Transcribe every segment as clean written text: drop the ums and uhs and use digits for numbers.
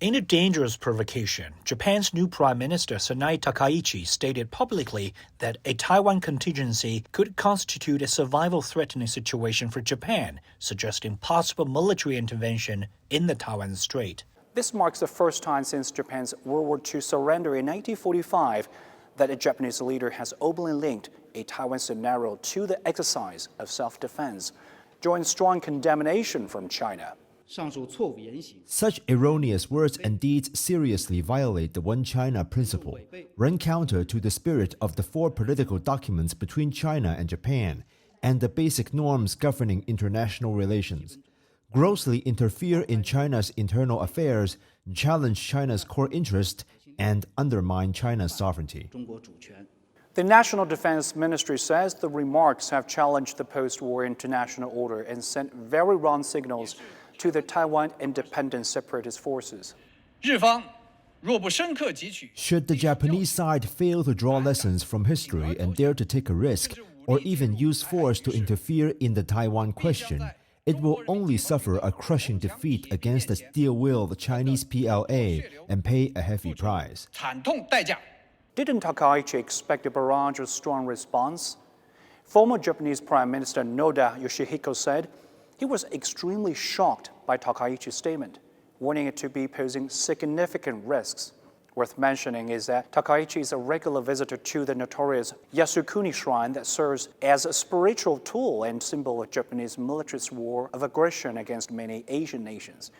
In a dangerous provocation, Japan's new Prime Minister Sanae Takaichi stated publicly that a Taiwan contingency could constitute a survival-threatening situation for Japan, suggesting possible military intervention in the Taiwan Strait. This marks the first time since Japan's World War II surrender in 1945 that a Japanese leader has openly linked a Taiwan scenario to the exercise of self-defense, drawing strong condemnation from China. Such erroneous words and deeds seriously violate the One China principle, run counter to the spirit of the four political documents between China and Japan, and the basic norms governing international relations, grossly interfere in China's internal affairs, challenge China's core interest, and undermine China's sovereignty. The National Defense Ministry says the remarks have challenged the post-war international order and sent very wrong signals to the Taiwan independent separatist forces. Should the Japanese side fail to draw lessons from history and dare to take a risk, or even use force to interfere in the Taiwan question, it will only suffer a crushing defeat against the steel-willed Chinese PLA and pay a heavy price. Didn't Takaichi expect a barrage of strong response? Former Japanese Prime Minister Noda Yoshihiko said he was extremely shocked by Takaichi's statement, warning it to be posing significant risks. Worth mentioning is that Takaichi is a regular visitor to the notorious Yasukuni Shrine that serves as a spiritual tool and symbol of Japanese militarist war of aggression against many Asian nations.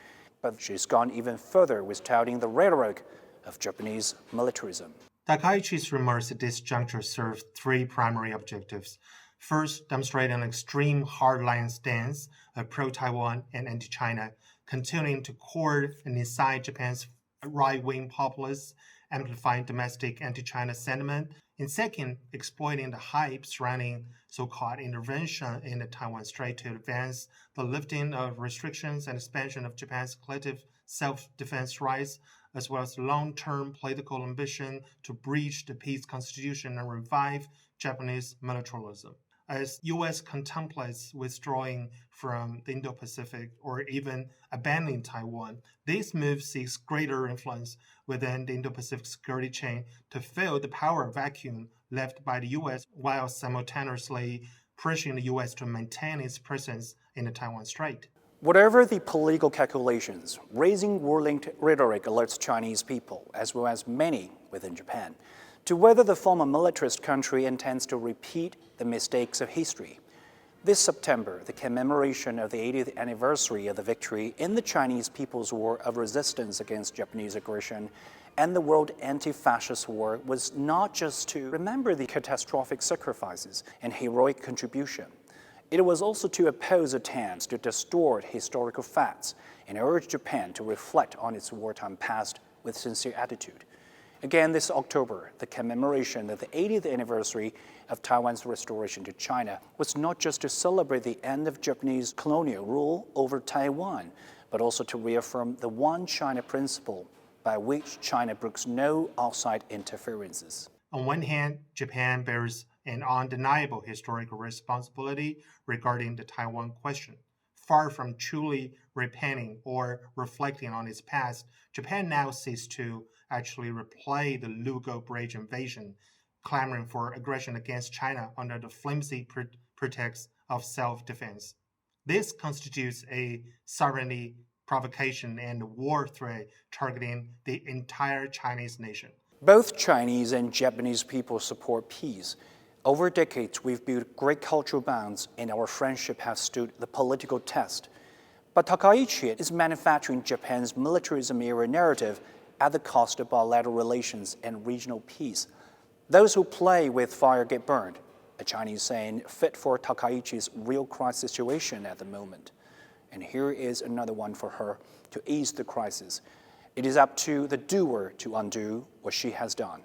But she's gone even further with touting the rhetoric of Japanese militarism. Takaichi's remarks at this juncture serve three primary objectives. First, demonstrate an extreme hardline stance of pro-Taiwan and anti-China, continuing to court and incite Japan's right-wing populists, amplifying domestic anti-China sentiment. And second, exploiting the hype surrounding so-called intervention in the Taiwan Strait to advance the lifting of restrictions and expansion of Japan's collective self-defense rights, as well as long-term political ambition to breach the peace constitution and revive Japanese militarism. As U.S. contemplates withdrawing from the Indo-Pacific or even abandoning Taiwan, this move seeks greater influence within the Indo-Pacific security chain to fill the power vacuum left by the U.S. while simultaneously pushing the U.S. to maintain its presence in the Taiwan Strait. Whatever the political calculations, raising war-linked rhetoric alerts Chinese people, as well as many within Japan, to whether the former militarist country intends to repeat the mistakes of history. This September, the commemoration of the 80th anniversary of the victory in the Chinese People's War of Resistance against Japanese aggression and the World Anti-Fascist War was not just to remember the catastrophic sacrifices and heroic contribution. It was also to oppose attempts to distort historical facts and urge Japan to reflect on its wartime past with sincere attitude. Again, this October, the commemoration of the 80th anniversary of Taiwan's restoration to China was not just to celebrate the end of Japanese colonial rule over Taiwan, but also to reaffirm the One China principle by which China brooks no outside interferences. On one hand, Japan bears an undeniable historical responsibility regarding the Taiwan question. Far from truly repenting or reflecting on its past, Japan now seeks to actually replay the Lugo Bridge invasion, clamoring for aggression against China under the flimsy pretext of self-defense. This constitutes a sovereignty provocation and war threat targeting the entire Chinese nation. Both Chinese and Japanese people support peace. Over decades, we've built great cultural bonds, and our friendship has stood the political test. But Takaichi is manufacturing Japan's militarism-era narrative at the cost of bilateral relations and regional peace. Those who play with fire get burned, a Chinese saying fit for Takaichi's real crisis situation at the moment. And here is another one for her to ease the crisis. It is up to the doer to undo what she has done.